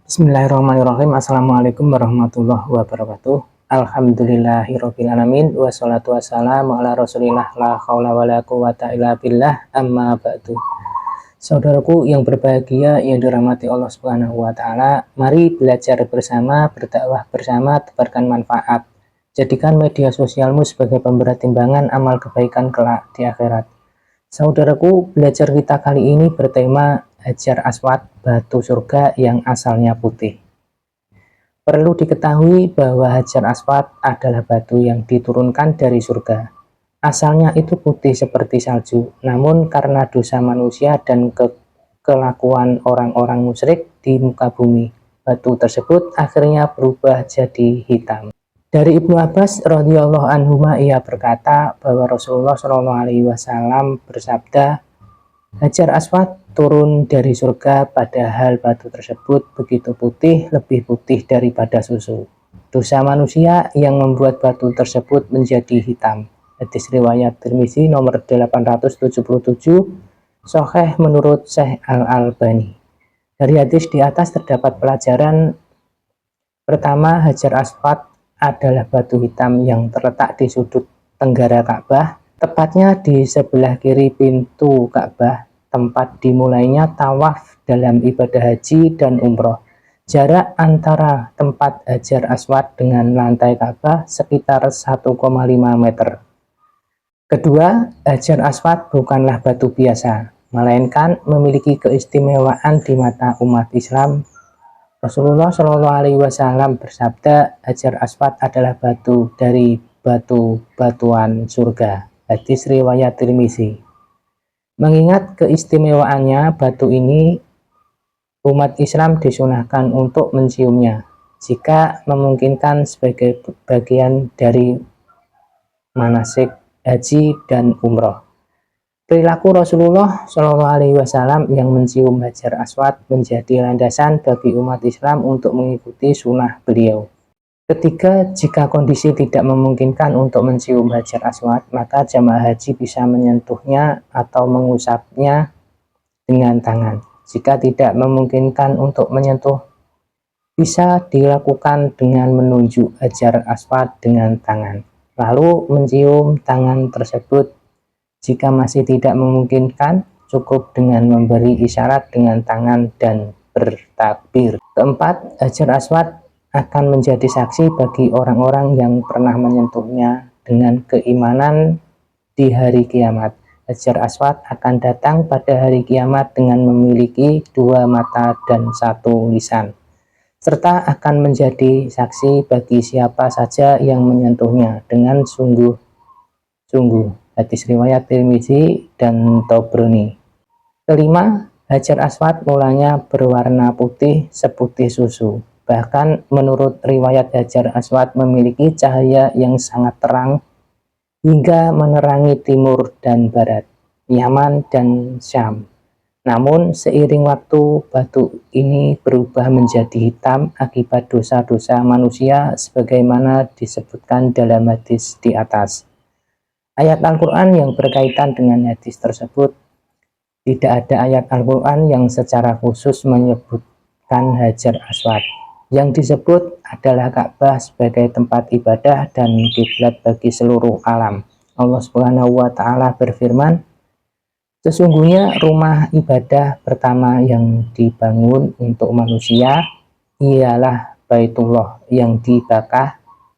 Bismillahirrahmanirrahim. Assalamualaikum warahmatullahi wabarakatuh. Alhamdulillahirrahmanirrahim. Wassalatu wassalamu ala rasulillah la khawla wa la quwata illa billah amma ba'du. Saudaraku yang berbahagia yang dirahmati Allah Subhanahu wa taala, mari belajar bersama, berdakwah bersama, tebarkan manfaat. Jadikan media sosialmu sebagai pemberat timbangan amal kebaikan kelak di akhirat. Saudaraku, belajar kita kali ini bertema Hajar Aswad, batu surga yang asalnya putih. Perlu diketahui bahwa Hajar Aswad adalah batu yang diturunkan dari surga. Asalnya itu putih seperti salju, namun karena dosa manusia dan kelakuan orang-orang musyrik di muka bumi, batu tersebut akhirnya berubah jadi hitam. Dari Ibnu Abbas radhiyallahu anhuma, ia berkata bahwa Rasulullah Shallallahu alaihi wasallam bersabda, Hajar Aswad turun dari surga, padahal batu tersebut begitu putih, lebih putih daripada susu. Dosa manusia yang membuat batu tersebut menjadi hitam. Hadis riwayat Tirmizi nomor 877, Sahih menurut Syekh Al-Albani. Dari hadis di atas terdapat pelajaran. Pertama, Hajar Aswad adalah batu hitam yang terletak di sudut tenggara Ka'bah, tepatnya di sebelah kiri pintu Ka'bah, tempat dimulainya tawaf dalam ibadah haji dan umroh. Jarak antara tempat Hajar Aswad dengan lantai Ka'bah sekitar 1,5 meter. Kedua, Hajar Aswad bukanlah batu biasa, melainkan memiliki keistimewaan di mata umat Islam. Rasulullah Shallallahu alaihi wasallam bersabda, Hajar Aswad adalah batu dari batu-batuan surga. Hadis riwayat Tirmizi. Mengingat keistimewaannya batu ini, umat Islam disunahkan untuk menciumnya jika memungkinkan sebagai bagian dari manasik haji dan umroh. Perilaku Rasulullah Shallallahu alaihi wasallam yang mencium Hajar Aswad menjadi landasan bagi umat Islam untuk mengikuti sunnah beliau. Ketiga, jika kondisi tidak memungkinkan untuk mencium Hajar Aswad, maka jamaah haji bisa menyentuhnya atau mengusapnya dengan tangan. Jika tidak memungkinkan untuk menyentuh, bisa dilakukan dengan menunjuk Hajar Aswad dengan tangan, lalu mencium tangan tersebut. Jika masih tidak memungkinkan, cukup dengan memberi isyarat dengan tangan dan bertakbir. Keempat, Hajar Aswad akan menjadi saksi bagi orang-orang yang pernah menyentuhnya dengan keimanan di hari kiamat. Hajar Aswad akan datang pada hari kiamat dengan memiliki 2 mata dan 1 lisan, serta akan menjadi saksi bagi siapa saja yang menyentuhnya dengan sungguh-sungguh. Hadis riwayat Tirmizi dan Tabrani. Kelima, Hajar Aswad mulanya berwarna putih seputih susu. Bahkan menurut riwayat Hajar Aswad memiliki cahaya yang sangat terang hingga menerangi timur dan barat, Yaman dan Syam. Namun seiring waktu batu ini berubah menjadi hitam akibat dosa-dosa manusia sebagaimana disebutkan dalam hadis di atas. Ayat Al-Quran yang berkaitan dengan hadis tersebut, tidak ada ayat Al-Quran yang secara khusus menyebutkan Hajar Aswad. Yang disebut adalah Ka'bah sebagai tempat ibadah dan kiblat bagi seluruh alam. Allah Subhanahu wa taala berfirman, sesungguhnya rumah ibadah pertama yang dibangun untuk manusia ialah Baitullah yang di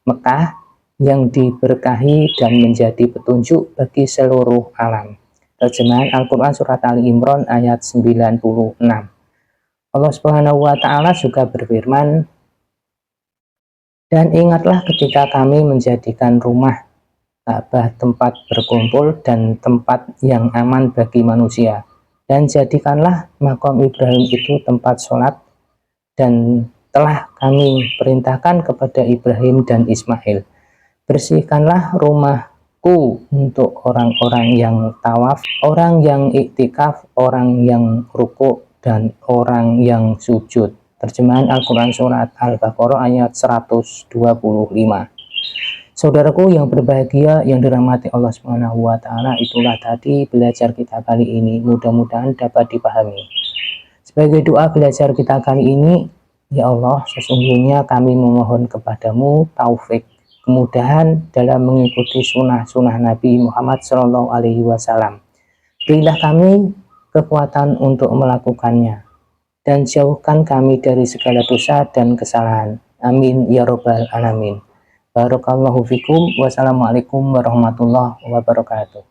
Mekah, yang diberkahi dan menjadi petunjuk bagi seluruh alam. Terjemahan Al-Quran Surat Ali Imran ayat 96. Allah Subhanahu wa taala juga berfirman, dan ingatlah ketika kami menjadikan rumah Ka'bah tempat berkumpul dan tempat yang aman bagi manusia, dan jadikanlah makam Ibrahim itu tempat sholat, dan telah kami perintahkan kepada Ibrahim dan Ismail, bersihkanlah rumahku untuk orang-orang yang tawaf, orang yang iktikaf, orang yang rukuk, dan orang yang sujud. Terjemahan Al-Quran Surat Al-Baqarah ayat 125. Saudaraku yang berbahagia yang dirahmati Allah Subhanahu wa taala, itulah tadi belajar kita kali ini. Mudah-mudahan dapat dipahami. Sebagai doa belajar kita kali ini, Ya Allah, sesungguhnya kami memohon kepadamu taufik, kemudahan dalam mengikuti sunnah-sunnah Nabi Muhammad SAW. Berilah kami kekuatan untuk melakukannya, dan jauhkan kami dari segala dosa dan kesalahan. Amin ya robbal alamin. Barakallahu fikum. Wassalamualaikum warahmatullahi wabarakatuh.